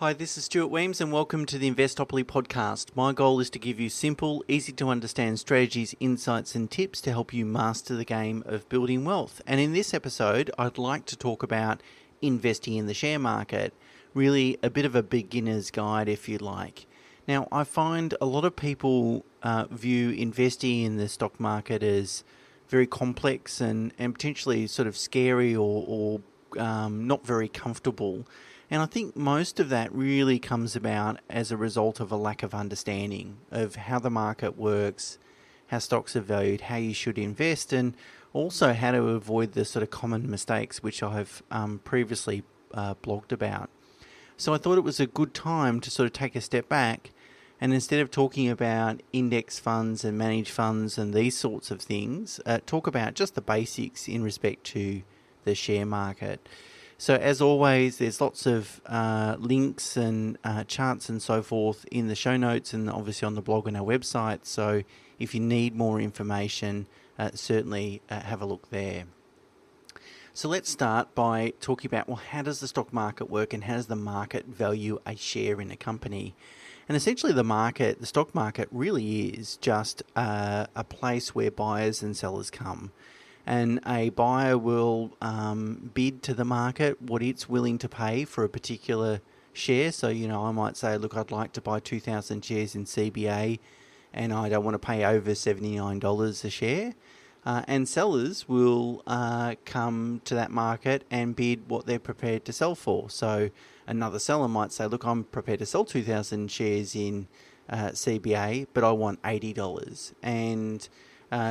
Hi, this is Stuart Weems and welcome to the Investopoly podcast. My goal is to give you simple, easy to understand strategies, insights and tips to help you master the game of building wealth. And in this episode, I'd like to talk about investing in the share market, really a bit of a beginner's guide if you like. Now, I find a lot of people view investing in the stock market as very complex and potentially sort of scary or not very comfortable. And I think most of that really comes about as a result of a lack of understanding of how the market works, how stocks are valued, how you should invest, and also how to avoid the sort of common mistakes which I've previously blogged about. So I thought it was a good time to sort of take a step back and instead of talking about index funds and managed funds and these sorts of things, talk about just the basics in respect to the share market. So as always, there's lots of links and charts and so forth in the show notes and obviously on the blog and our website. So if you need more information, certainly have a look there. So let's start by talking about, well, how does the stock market work and how does the market value a share in a company? And essentially the stock market really is just a place where buyers and sellers come. And a buyer will bid to the market what it's willing to pay for a particular share. So, I might say, look, I'd like to buy 2,000 shares in CBA and I don't want to pay over $79 a share. And sellers will come to that market and bid what they're prepared to sell for. So another seller might say, look, I'm prepared to sell 2,000 shares in CBA, but I want $80. And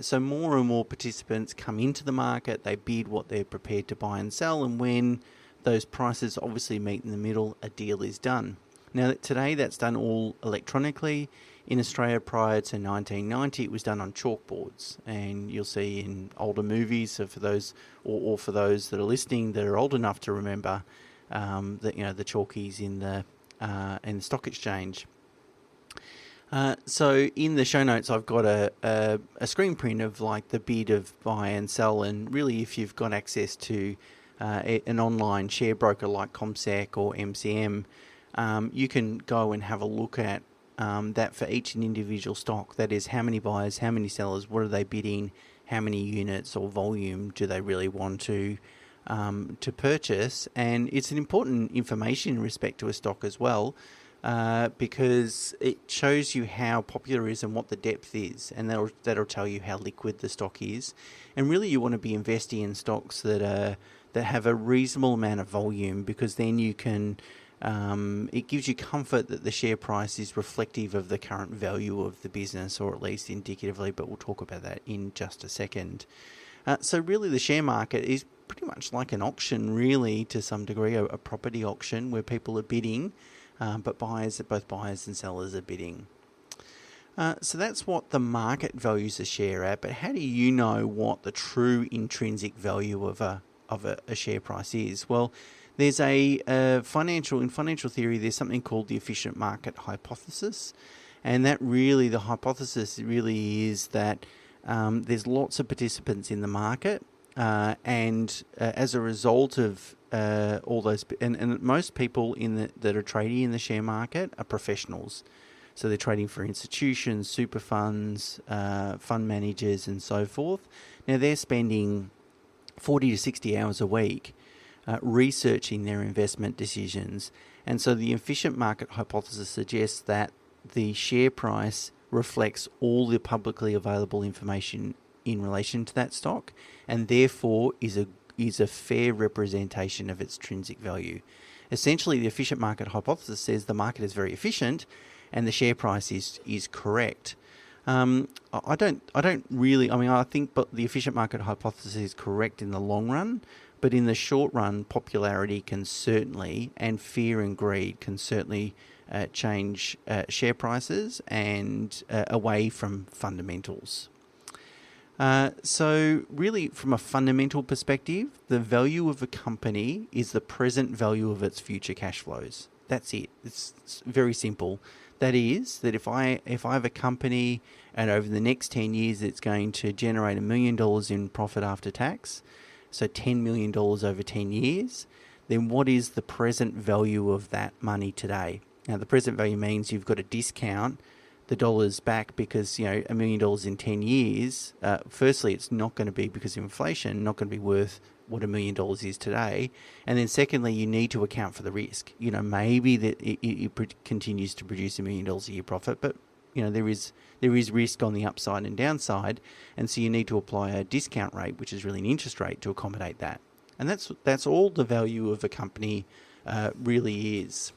so more and more participants come into the market, they bid what they're prepared to buy and sell, and when those prices obviously meet in the middle, a deal is done. Now, today that's done all electronically. In Australia prior to 1990, it was done on chalkboards, and you'll see in older movies, so for those for those that are listening that are old enough to remember that the chalkies in the stock exchange. So in the show notes, I've got a screen print of like the bid of buy and sell, and really if you've got access to an online share broker like CommSec or MCM, you can go and have a look at that for each individual stock. That is, how many buyers, how many sellers, what are they bidding, how many units or volume do they really want to purchase. And it's an important information in respect to a stock as well. Because it shows you how popular it is and what the depth is, and that'll tell you how liquid the stock is. And really, you want to be investing in stocks that have a reasonable amount of volume, because then you can it gives you comfort that the share price is reflective of the current value of the business, or at least indicatively. But we'll talk about that in just a second. So really, the share market is pretty much like an auction, really, to some degree, a property auction where people are bidding. But both buyers and sellers are bidding. So that's what the market values a share at. But how do you know what the true intrinsic value of a share price is? Well, there's in financial theory, there's something called the efficient market hypothesis, and the hypothesis really is that there's lots of participants in the market, and as a result of all those, and most people that are trading in the share market are professionals. So they're trading for institutions, super funds, fund managers, and so forth. Now they're spending 40 to 60 hours a week researching their investment decisions. And so the efficient market hypothesis suggests that the share price reflects all the publicly available information in relation to that stock, and therefore is a fair representation of its intrinsic value. Essentially, the efficient market hypothesis says the market is very efficient and the share price is correct. I think but the efficient market hypothesis is correct in the long run, but in the short run, popularity can certainly, and fear and greed can certainly change share prices and away from fundamentals. So really, from a fundamental perspective, the value of a company is the present value of its future cash flows. That's it. It's very simple. That is, that if I have a company and over the next 10 years it's going to generate $1 million in profit after tax, so $10 million over 10 years, then what is the present value of that money today? Now, the present value means you've got to discount the dollars back because, $1 million in 10 years, firstly, it's not going to be, because of inflation, not going to be worth what $1 million is today. And then secondly, you need to account for the risk. Maybe that it continues to produce $1 million a year profit, but there is risk on the upside and downside, and so you need to apply a discount rate, which is really an interest rate, to accommodate that. And that's all the value of a company really is.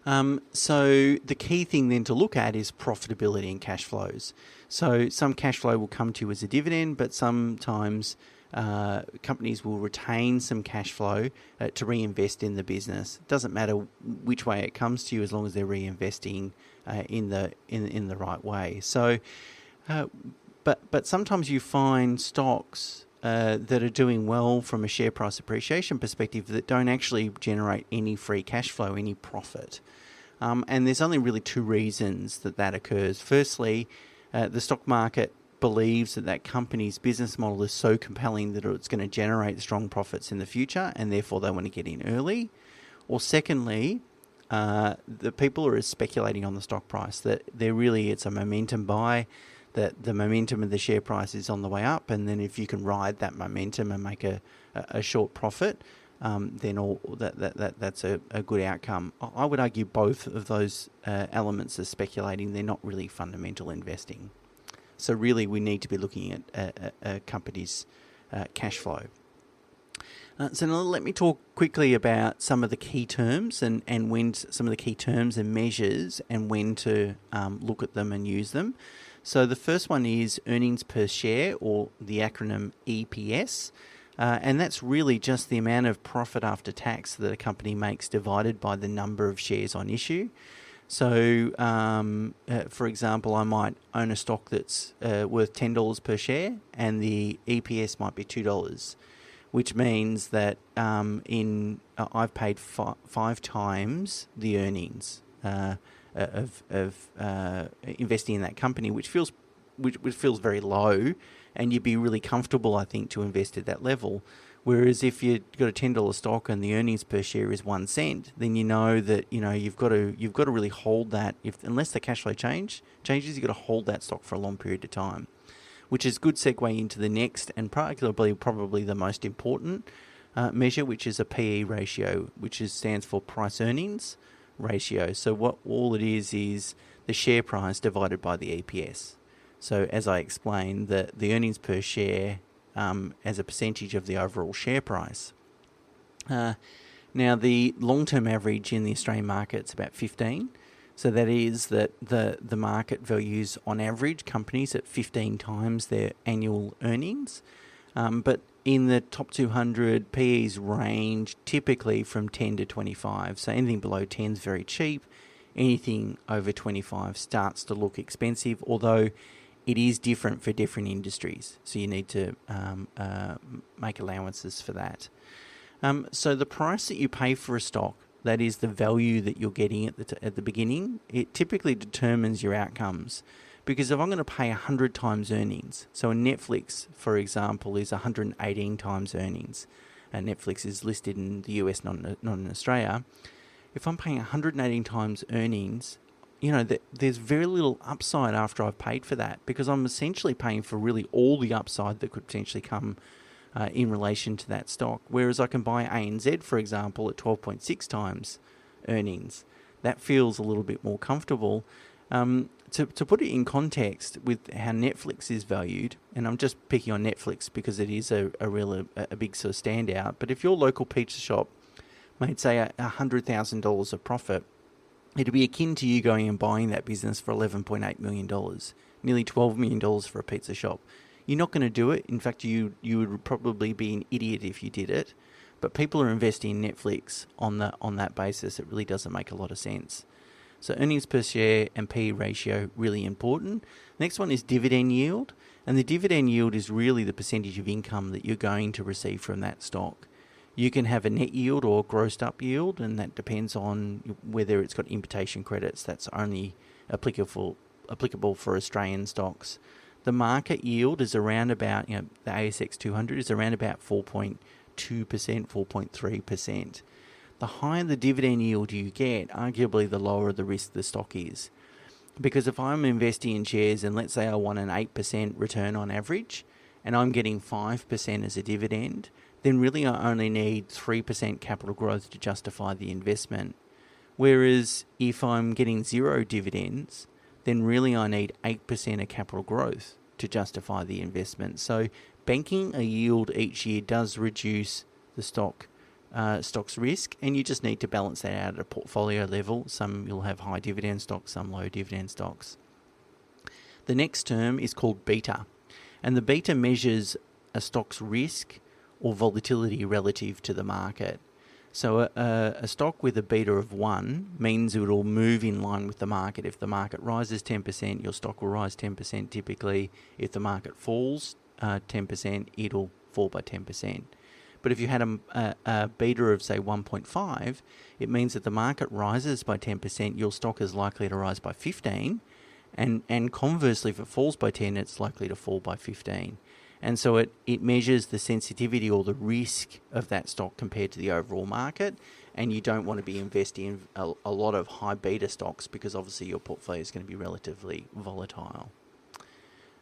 So the key thing then to look at is profitability and cash flows. So some cash flow will come to you as a dividend, but sometimes companies will retain some cash flow to reinvest in the business. It doesn't matter which way it comes to you, as long as they're reinvesting in the right way. So, but sometimes you find stocks that are doing well from a share price appreciation perspective that don't actually generate any free cash flow, any profit. And there's only really two reasons that occurs. Firstly, the stock market believes that company's business model is so compelling that it's going to generate strong profits in the future, and therefore they want to get in early. Or secondly, the people are speculating on the stock price, that it's a momentum buy, that the momentum of the share price is on the way up, and then if you can ride that momentum and make a short profit, then that's a good outcome. I would argue both of those elements are speculating. They're not really fundamental investing. So really, we need to be looking at a company's cash flow. So now let me talk quickly about some of the key terms and when some of the key terms and measures and when to look at them and use them. So the first one is earnings per share, or the acronym EPS. And that's really just the amount of profit after tax that a company makes divided by the number of shares on issue. So, for example, I might own a stock that's worth $10 per share, and the EPS might be $2, which means that I've paid five times the earnings of investing in that company, which feels very low, and you'd be really comfortable, I think, to invest at that level. Whereas if you've got a $10 stock and the earnings per share is 1 cent, then you know that you've got to really hold that. Unless the cash flow changes, you've got to hold that stock for a long period of time, which is a good segue into the next and probably the most important measure, which is a PE ratio, which stands for price earnings ratio. So what all it is the share price divided by the EPS. So as I explained, the earnings per share as a percentage of the overall share price. Now, the long-term average in the Australian market is about 15. So that is that the market values, on average, companies at 15 times their annual earnings. But in the top 200, PEs range typically from 10 to 25. So anything below 10 is very cheap. Anything over 25 starts to look expensive, although it is different for different industries, so you need to make allowances for that. So the price that you pay for a stock, that is the value that you're getting at the beginning, it typically determines your outcomes. Because if I'm going to pay 100 times earnings, so a Netflix, for example, is 118 times earnings, and Netflix is listed in the US, not in Australia. If I'm paying 118 times earnings, there's very little upside after I've paid for that, because I'm essentially paying for really all the upside that could potentially come in relation to that stock. Whereas I can buy ANZ, for example, at 12.6 times earnings. That feels a little bit more comfortable. To put it in context with how Netflix is valued, and I'm just picking on Netflix because it is a big sort of standout, but if your local pizza shop made, say, $100,000 of profit, it'd be akin to you going and buying that business for $11.8 million, nearly $12 million for a pizza shop. You're not going to do it. In fact, you would probably be an idiot if you did it. But people are investing in Netflix on that basis. It really doesn't make a lot of sense. So earnings per share and PE ratio, really important. Next one is dividend yield. And the dividend yield is really the percentage of income that you're going to receive from that stock. You can have a net yield or grossed up yield, and that depends on whether it's got imputation credits. That's only applicable for Australian stocks. The market yield is around about, the ASX 200 is around about 4.2%. 2%, 4.3%. The higher the dividend yield you get, arguably the lower the risk the stock is. Because if I'm investing in shares and let's say I want an 8% return on average and I'm getting 5% as a dividend, then really I only need 3% capital growth to justify the investment. Whereas if I'm getting zero dividends, then really I need 8% of capital growth to justify the investment. So banking a yield each year does reduce the stock's risk, and you just need to balance that out at a portfolio level. Some you'll have high dividend stocks, some low dividend stocks. The next term is called beta, and the beta measures a stock's risk or volatility relative to the market. So a stock with a beta of 1 means it will move in line with the market. If the market rises 10%, your stock will rise 10% typically. If the market falls 10%, it'll fall by 10%. But if you had a beta of, say, 1.5, it means that the market rises by 10%, your stock is likely to rise by 15, and conversely, if it falls by 10, it's likely to fall by 15. And so it measures the sensitivity or the risk of that stock compared to the overall market, and you don't want to be investing in a lot of high beta stocks because obviously your portfolio is going to be relatively volatile.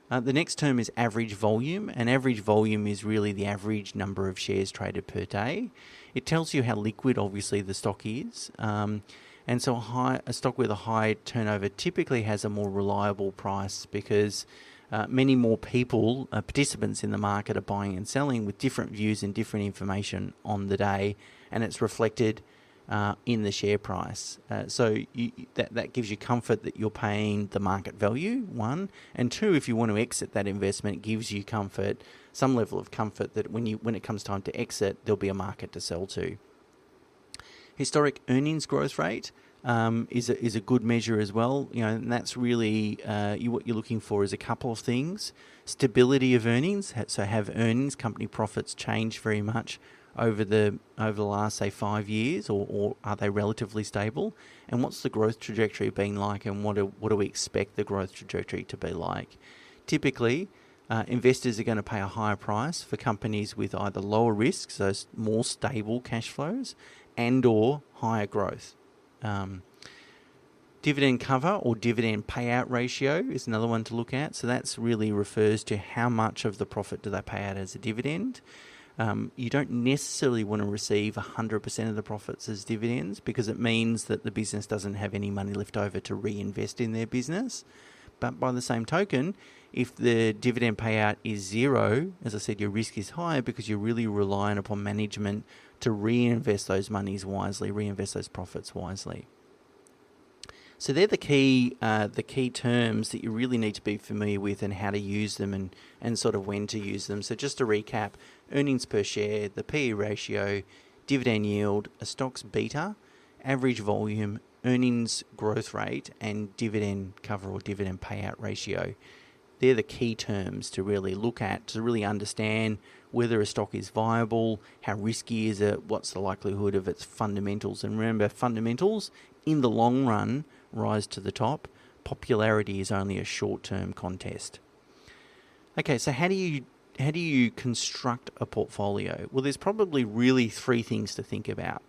The next term is average volume, and average volume is really the average number of shares traded per day. It tells you how liquid, obviously, the stock is. And so a stock with a high turnover typically has a more reliable price because many more people, participants in the market, are buying and selling with different views and different information on the day, and it's reflected in the share price. So that gives you comfort that you're paying the market value, one. And two, if you want to exit that investment, it gives you comfort, some level of comfort that when it comes time to exit, there'll be a market to sell to. Historic earnings growth rate is a good measure as well. And that's really what you're looking for is a couple of things. Stability of earnings. So have earnings, company profits change very much over the last, say, 5 years, or are they relatively stable? And what's the growth trajectory been like, and what do we expect the growth trajectory to be like? Typically, investors are going to pay a higher price for companies with either lower risks, so more stable cash flows, and or higher growth. Dividend cover or dividend payout ratio is another one to look at. So that's really refers to how much of the profit do they pay out as a dividend. You don't necessarily want to receive 100% of the profits as dividends because it means that the business doesn't have any money left over to reinvest in their business. But by the same token, if the dividend payout is zero, as I said, your risk is higher because you're really relying upon management to reinvest those monies wisely, reinvest those profits wisely. So they're the key terms that you really need to be familiar with and how to use them and sort of when to use them. So just to recap, earnings per share, the PE ratio, dividend yield, a stock's beta, average volume, earnings growth rate, and dividend cover or dividend payout ratio. They're the key terms to really look at, to really understand whether a stock is viable, how risky is it, what's the likelihood of its fundamentals. And remember, fundamentals in the long run rise to the top. Popularity is only a short-term contest. Okay, so how do you construct a portfolio? Well, there's probably really three things to think about.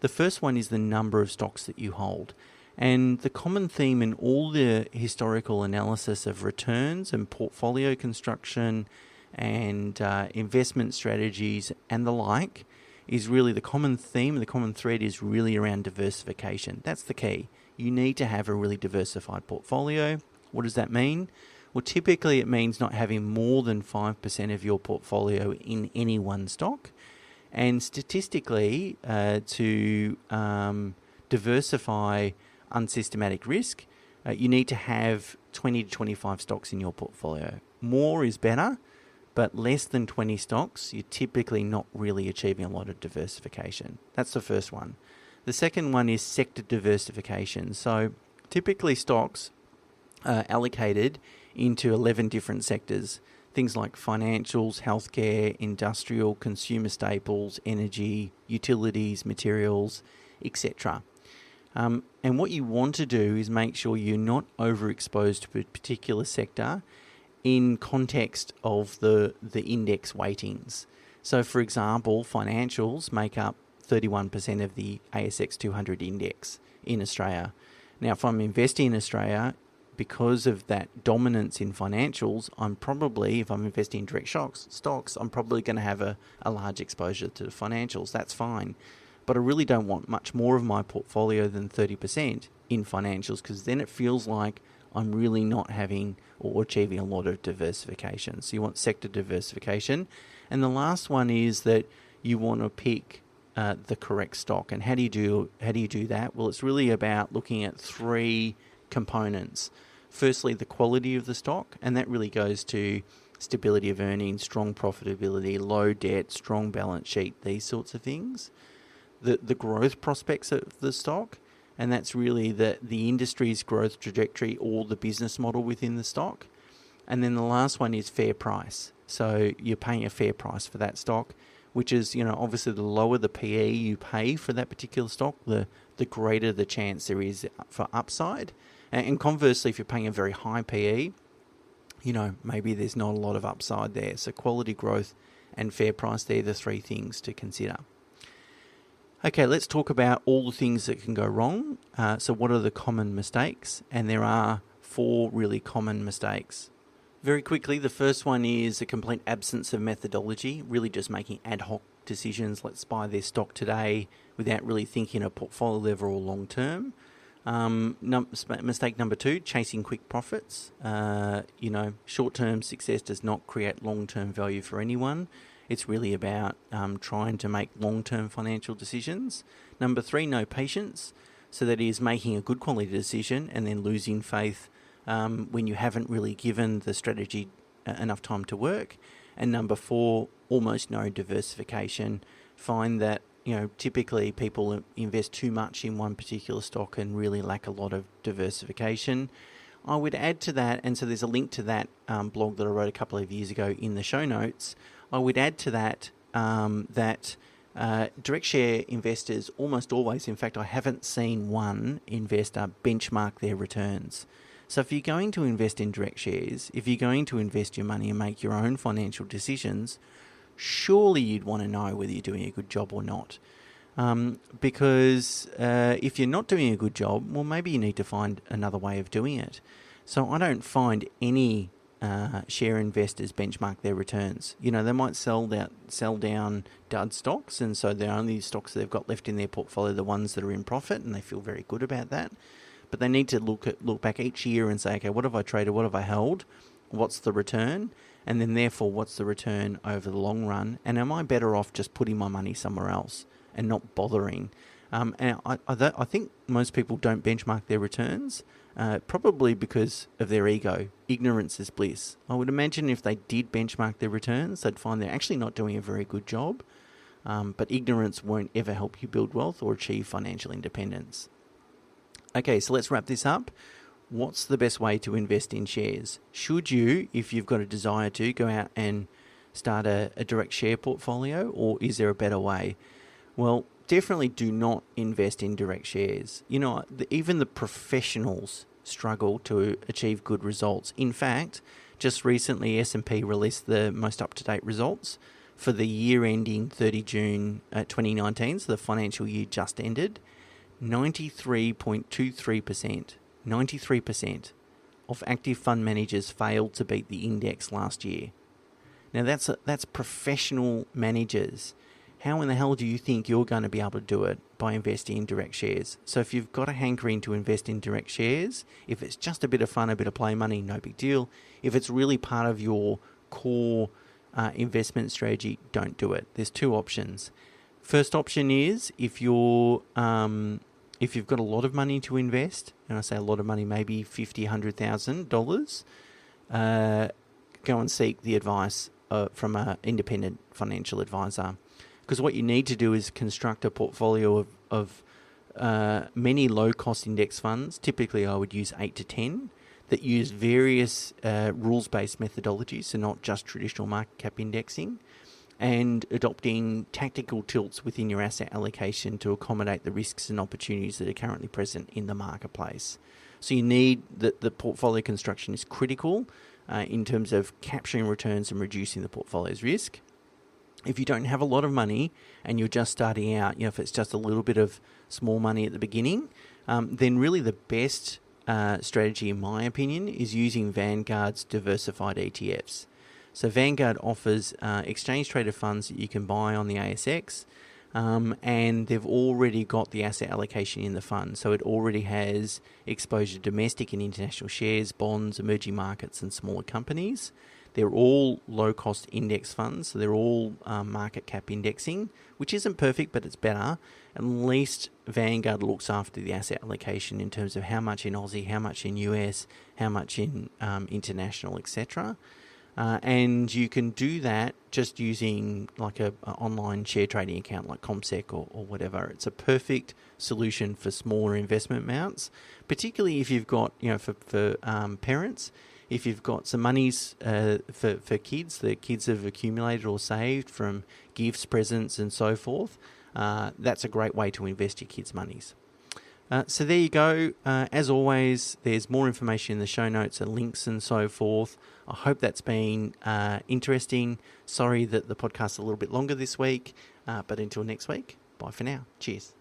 The first one is the number of stocks that you hold. And the common theme in all the historical analysis of returns and portfolio construction and investment strategies and the like is really the common theme, the common thread is really around diversification. That's the key. You need to have a really diversified portfolio. What does that mean? Well, typically it means not having more than 5% of your portfolio in any one stock. And statistically, to diversify unsystematic risk, you need to have 20 to 25 stocks in your portfolio. More is better, but less than 20 stocks, you're typically not really achieving a lot of diversification. That's the first one. The second one is sector diversification. So typically stocks are allocated into 11 different sectors. Things like financials, healthcare, industrial, consumer staples, energy, utilities, materials, etc. And what you want to do is make sure you're not overexposed to a particular sector in context of the index weightings. So, for example, financials make up 31% of the ASX 200 index in Australia. Now, if I'm investing in Australia, because of that dominance in financials, I'm probably, if I'm investing in direct stocks, I'm probably going to have a large exposure to the financials. That's fine. But I really don't want much more of my portfolio than 30% in financials, because then it feels like I'm really not having or achieving a lot of diversification. So you want sector diversification. And the last one is that you want to pick the correct stock. And how do you do that? Well, it's really about looking at three components. Firstly, the quality of the stock, and that really goes to stability of earnings, strong profitability, low debt, strong balance sheet, these sorts of things. The growth prospects of the stock, and that's really the industry's growth trajectory or the business model within the stock. And then the last one is fair price. So you're paying a fair price for that stock, which is, obviously the lower the PE you pay for that particular stock, the greater the chance there is for upside. And conversely, if you're paying a very high PE, maybe there's not a lot of upside there. So quality, growth, and fair price, they're the three things to consider. Okay, let's talk about all the things that can go wrong. So what are the common mistakes? And there are 4 really common mistakes. Very quickly, the first one is a complete absence of methodology, really just making ad hoc decisions. Let's buy this stock today without really thinking at portfolio level or long term. Mistake number 2, chasing quick profits. Short-term success does not create long-term value for anyone. It's really about trying to make long-term financial decisions. Number 3, no patience. So that is making a good quality decision and then losing faith when you haven't really given the strategy enough time to work. And number 4, almost no diversification. Find that typically people invest too much in one particular stock and really lack a lot of diversification. I would add to that, and so there's a link to that blog that I wrote a couple of years ago in the show notes. I would add to that that direct share investors almost always, in fact, I haven't seen one investor benchmark their returns. So if you're going to invest in direct shares, if you're going to invest your money and make your own financial decisions, surely you'd want to know whether you're doing a good job or not. Because if you're not doing a good job, well, maybe you need to find another way of doing it. So I don't find any share investors benchmark their returns. They might sell down dud stocks, and so the only stocks they've got left in their portfolio are the ones that are in profit, and they feel very good about that. But they need to look back each year and say, okay, what have I traded? What have I held? What's the return? And then therefore, what's the return over the long run? And am I better off just putting my money somewhere else and not bothering? And I think most people don't benchmark their returns, probably because of their ego. Ignorance is bliss. I would imagine if they did benchmark their returns, they'd find they're actually not doing a very good job. But ignorance won't ever help you build wealth or achieve financial independence. Okay, so let's wrap this up. What's the best way to invest in shares? Should you, if you've got a desire to, go out and start a direct share portfolio, or is there a better way? Well, definitely do not invest in direct shares. Even the professionals struggle to achieve good results. In fact, just recently S&P released the most up-to-date results for the year ending 30 June 2019, so the financial year just ended. 93% of active fund managers failed to beat the index last year. Now that's professional managers. How in the hell do you think you're going to be able to do it? By investing in direct shares. So if you've got a hankering to invest in direct shares, if it's just a bit of fun, a bit of play money, no big deal. If it's really part of your core investment strategy, don't do it. There's 2 options. First option is if you've got a lot of money to invest, and I say a lot of money, maybe $50,000, $100,000, go and seek the advice from an independent financial advisor. Because what you need to do is construct a portfolio of many low-cost index funds. Typically, I would use 8 to 10 that use various rules-based methodologies, so not just traditional market cap indexing, and adopting tactical tilts within your asset allocation to accommodate the risks and opportunities that are currently present in the marketplace. So you need the portfolio construction is critical in terms of capturing returns and reducing the portfolio's risk. If you don't have a lot of money and you're just starting out, if it's just a little bit of small money at the beginning, then really the best strategy, in my opinion, is using Vanguard's diversified ETFs. So Vanguard offers exchange-traded funds that you can buy on the ASX, and they've already got the asset allocation in the fund. So it already has exposure to domestic and international shares, bonds, emerging markets, and smaller companies. They're all low-cost index funds, so they're all market cap indexing, which isn't perfect, but it's better. At least Vanguard looks after the asset allocation in terms of how much in Aussie, how much in US, how much in international, etc. And you can do that just using like a online share trading account like ComSec or whatever. It's a perfect solution for smaller investment amounts, particularly if you've got, for parents, if you've got some monies for kids that kids have accumulated or saved from gifts, presents and so forth. That's a great way to invest your kids' monies. So there you go. As always, there's more information in the show notes and links and so forth. I hope that's been interesting. Sorry that the podcast's a little bit longer this week, but until next week, bye for now. Cheers.